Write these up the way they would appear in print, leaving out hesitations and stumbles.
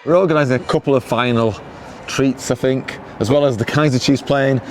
We're organising a couple of final treats, I think, as well as the Kaiser Chiefs playing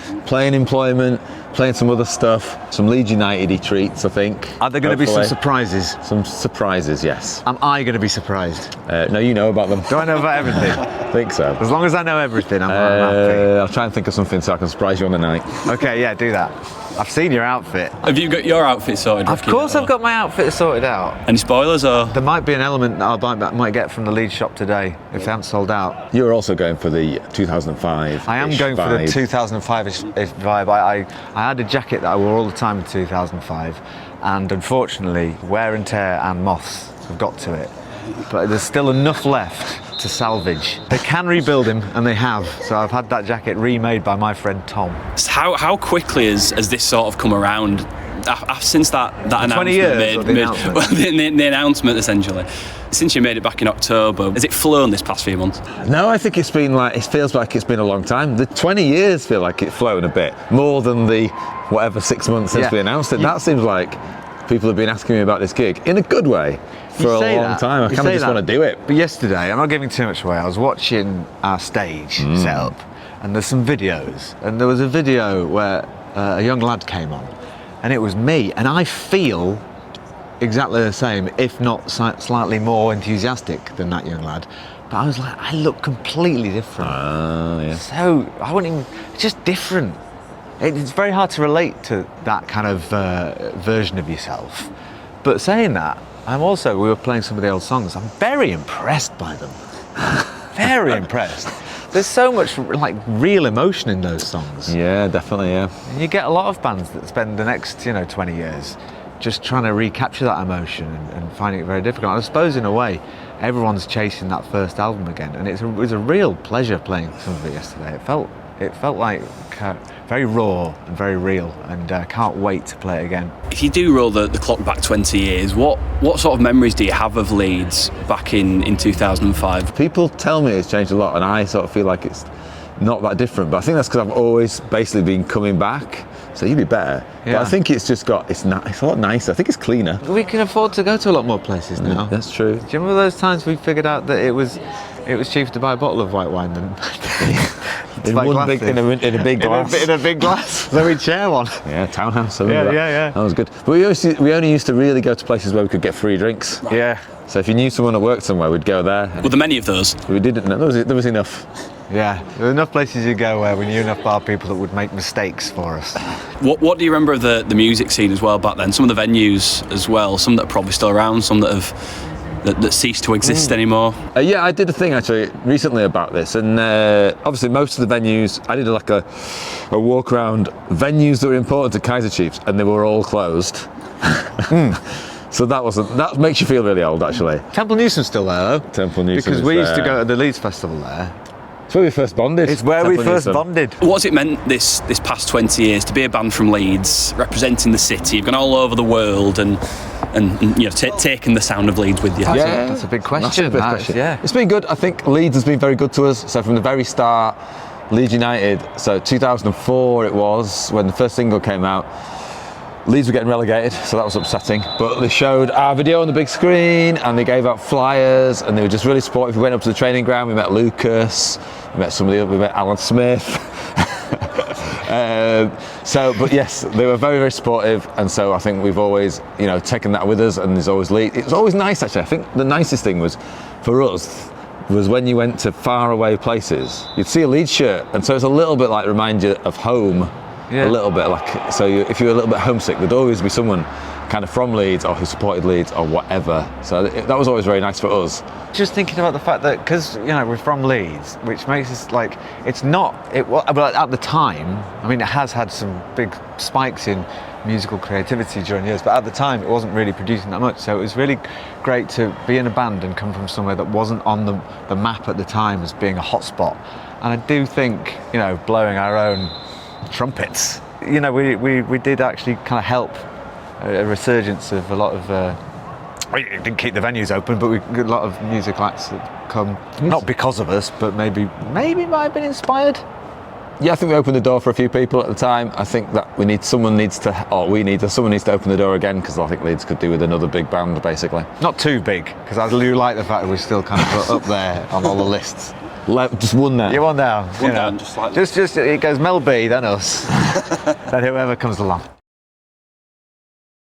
employment, playing some other stuff, some Leeds United-y treats, I think. Are there going to be some surprises? Some surprises, yes. Am I going to be surprised? No, you know about them. Do I know about everything? I think so. As long as I know everything, I'm happy. I'll try and think of something so I can surprise you on the night. Okay, yeah, do that. I've seen your outfit. Have you got your outfit sorted? Of course I've got my outfit sorted out. Any spoilers or? There might be an element that I might get from the Leeds shop today if they haven't sold out. You're also going for the 2005. I am going for the 2005-ish vibe. I had a jacket that I wore all the time in 2005, and unfortunately wear and tear and moths have got to it. But there's still enough left to salvage. They can rebuild him, and they have. So I've had that jacket remade by my friend Tom. How quickly has this sort of come around since that announcement? 20 years, the announcement essentially. Since you made it back in October, has it flown this past few months? No, I think it feels like it's been a long time. The 20 years feel like it's flown a bit more than the 6 months since we announced it. That seems like people have been asking me about this gig in a good way for a long time. I kind of just want to do it. But yesterday, I'm not giving too much away, I was watching our stage set up, and there's some videos, and there was a video where a young lad came on, and it was me, and I feel exactly the same, if not slightly more enthusiastic than that young lad. But I was like, I look completely different. So I wouldn't even, it's just different. It's very hard to relate to that kind of version of yourself. But saying that, we were playing some of the old songs, I'm very impressed by them. Very impressed. There's so much real emotion in those songs. Yeah, definitely, yeah. And you get a lot of bands that spend the next 20 years just trying to recapture that emotion and finding it very difficult. I suppose in a way, everyone's chasing that first album again, and it was a real pleasure playing some of it yesterday. It felt like very raw and very real, and can't wait to play it again. If you do roll the clock back 20 years, what sort of memories do you have of Leeds back in 2005? People tell me it's changed a lot, and I sort of feel like it's not that different, but I think that's because I've always basically been coming back, so you'd be better. Yeah. But I think it's just it's a lot nicer. I think it's cleaner. We can afford to go to a lot more places now. That's true. Do you remember those times we figured out that it was cheaper to buy a bottle of white wine than in a big glass. In a big glass. So we'd share one. Yeah, townhouse. Yeah. That was good. But we only used to really go to places where we could get free drinks. Right. Yeah. So if you knew someone that worked somewhere, we'd go there. Were there many of those? We didn't know. There was enough. Yeah, there were enough places you go where we knew enough bar people that would make mistakes for us. What do you remember of the music scene as well back then? Some of the venues as well, some that are probably still around, some that have that ceased to exist anymore? Yeah, I did a thing actually recently about this, and obviously most of the venues, I did a walk around venues that were important to Kaiser Chiefs, and they were all closed. So that makes you feel really old, actually. Temple Newsam's still there, though. Temple Newsam because we used to go to the Leeds Festival there. It's where we first bonded. It's where we first bonded. What's it meant this past 20 years to be a band from Leeds, representing the city? You've gone all over the world and taken the sound of Leeds with you. That's a big question. Yeah, it's been good. I think Leeds has been very good to us. So from the very start, Leeds United. So 2004 it was when the first single came out. Leeds were getting relegated, so that was upsetting. But they showed our video on the big screen, and they gave out flyers, and they were just really supportive. We went up to the training ground. We met Lucas. We met Alan Smith. But yes, they were very, very supportive, and so I think we've always, taken that with us. And there's always Leeds. It was always nice, actually. I think the nicest thing was for us was when you went to far away places, you'd see a Leeds shirt, and so it's a little bit like remind you of home. Yeah. A little bit if you were a little bit homesick, there'd always be someone kind of from Leeds or who supported Leeds or whatever. So that was always very nice for us. Just thinking about the fact that because we're from Leeds, which makes us but at the time, it has had some big spikes in musical creativity during the years, but at the time it wasn't really producing that much. So it was really great to be in a band and come from somewhere that wasn't on the map at the time as being a hotspot. And I do think blowing our own trumpets, we did actually kind of help a resurgence of a lot of we didn't keep the venues open, but we got a lot of music acts that come not because of us, but maybe might have been inspired. Yeah, I think we opened the door for a few people at the time. I think that someone needs to open the door again, because I think Leeds could do with another big band, basically. Not too big, because I do like the fact that we're still kind of up there on all the lists. Just one now. You're one down. One down, just slightly. Just it goes Mel B, then us, then whoever comes along.